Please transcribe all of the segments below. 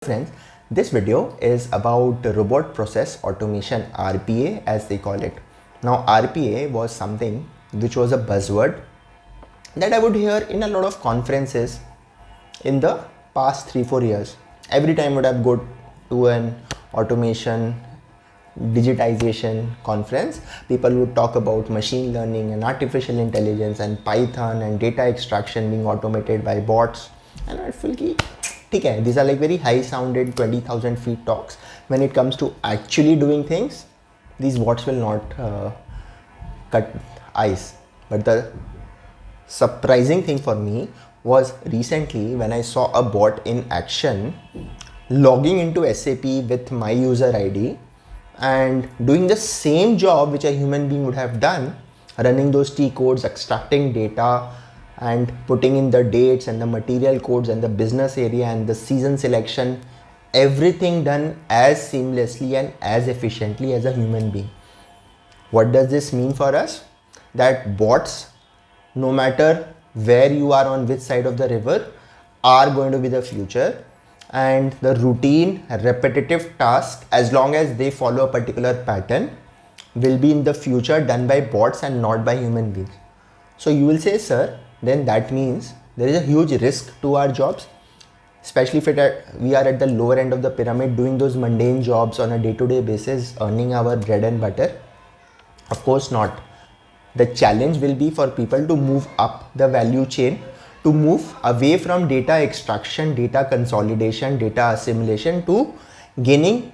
Friends, this video is about robot process automation, RPA as they call it. Now RPA was something which was a buzzword that I would hear in a lot of conferences in the past 3-4 years. Every time would have go to an automation digitization conference, people would talk about machine learning and artificial intelligence and Python and data extraction being automated by bots, and I feel ki okay, these are like very high sounded 20,000 feet talks. When it comes to actually doing things, these bots will not cut ice. But the surprising thing for me was recently when I saw a bot in action logging into SAP with my user ID and doing the same job which a human being would have done, running those T codes, extracting data and putting in the dates and the material codes and the business area and the season selection, everything done as seamlessly and as efficiently as a human being. What does this mean for us? That bots, no matter where you are on which side of the river, are going to be the future, and the routine repetitive task, as long as they follow a particular pattern, will be in the future done by bots and not by human beings. So you will say, sir, then that means there is a huge risk to our jobs, especially if we are at the lower end of the pyramid doing those mundane jobs on a day-to-day basis, earning our bread and butter. Of course not. The challenge will be for people to move up the value chain, to move away from data extraction, data consolidation, data assimilation, to gaining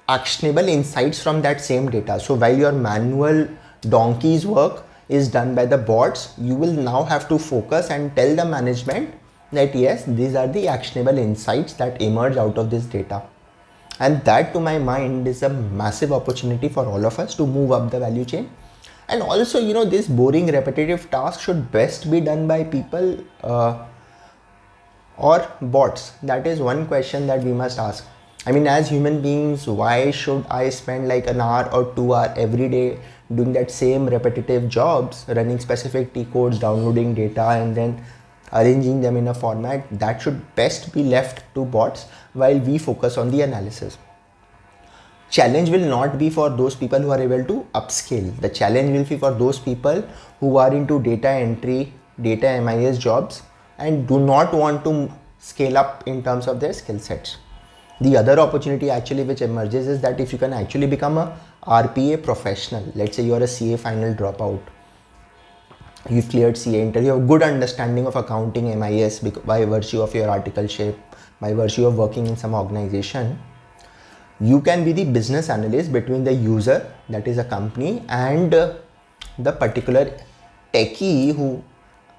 actionable insights from that same data. So while your manual donkey's work is done by the bots, you will now have to focus and tell the management that yes, these are the actionable insights that emerge out of this data. And that, to my mind, is a massive opportunity for all of us to move up the value chain. And also, this boring repetitive task should best be done by people or bots. That is one question that we must ask. I mean, as human beings, why should I spend like an hour or 2 hours every day doing that same repetitive jobs, running specific T codes, downloading data and then arranging them in a format that should best be left to bots while we focus on the analysis. Challenge will not be for those people who are able to upscale. The challenge will be for those people who are into data entry, data MIS jobs and do not want to scale up in terms of their skill sets. The other opportunity actually which emerges is that if you can actually become a RPA professional, let's say you're a CA final dropout, you've cleared CA interview, you have good understanding of accounting MIS by virtue of your articleship, by virtue of working in some organization, you can be the business analyst between the user, that is a company, and the particular techie who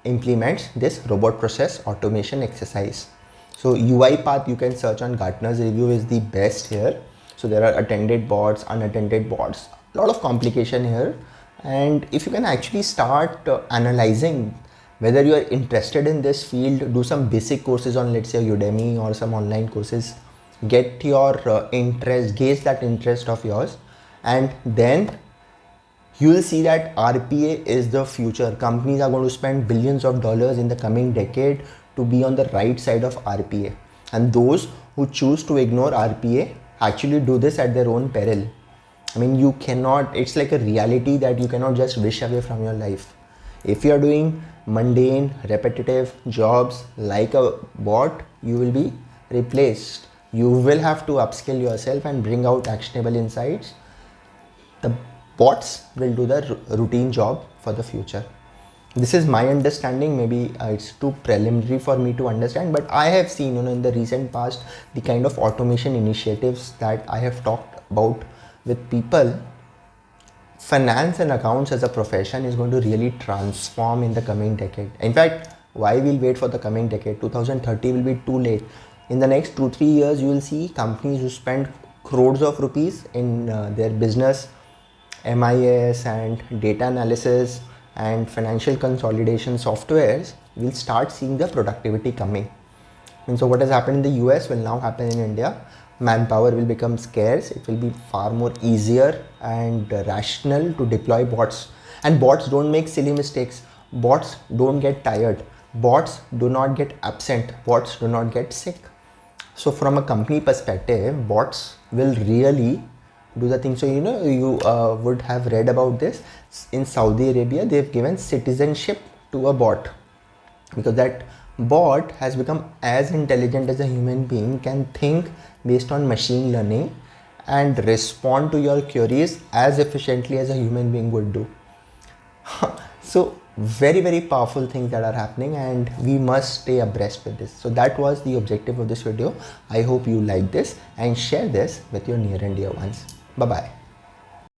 implements this robot process automation exercise. So UiPath, you can search on Gartner's review, is the best here. So there are attended bots, unattended bots, a lot of complication here. And if you can actually start analyzing whether you are interested in this field, do some basic courses on, let's say, Udemy or some online courses, get your interest, gauge that interest of yours, and then you will see that RPA is the future. Companies are going to spend billions of dollars in the coming decade to be on the right side of RPA. And those who choose to ignore RPA actually do this at their own peril. I mean, you cannot, it's like a reality that you cannot just wish away from your life. If you are doing mundane, repetitive jobs like a bot, you will be replaced. You will have to upskill yourself and bring out actionable insights. The bots will do the routine job for the future. This is my understanding. Maybe it's too preliminary for me to understand, but I have seen, in the recent past, the kind of automation initiatives that I have talked about with people. Finance and accounts as a profession is going to really transform in the coming decade. In fact, why we'll wait for the coming decade? 2030 will be too late. In the next 2-3 years, you will see companies who spend crores of rupees in their business, MIS and data analysis and financial consolidation softwares will start seeing the productivity coming. And so what has happened in the US will now happen in India. Manpower will become scarce. It will be far more easier and rational to deploy bots. And bots don't make silly mistakes. Bots don't get tired. Bots do not get absent. Bots do not get sick. So from a company perspective, bots will really do the thing. So you would have read about this. In Saudi Arabia, they've given citizenship to a bot, because that bot has become as intelligent as a human being, can think based on machine learning and respond to your queries as efficiently as a human being would do. So very, very powerful things that are happening, and we must stay abreast with this. So that was the objective of this video. I hope you like this and share this with your near and dear ones. Bye bye.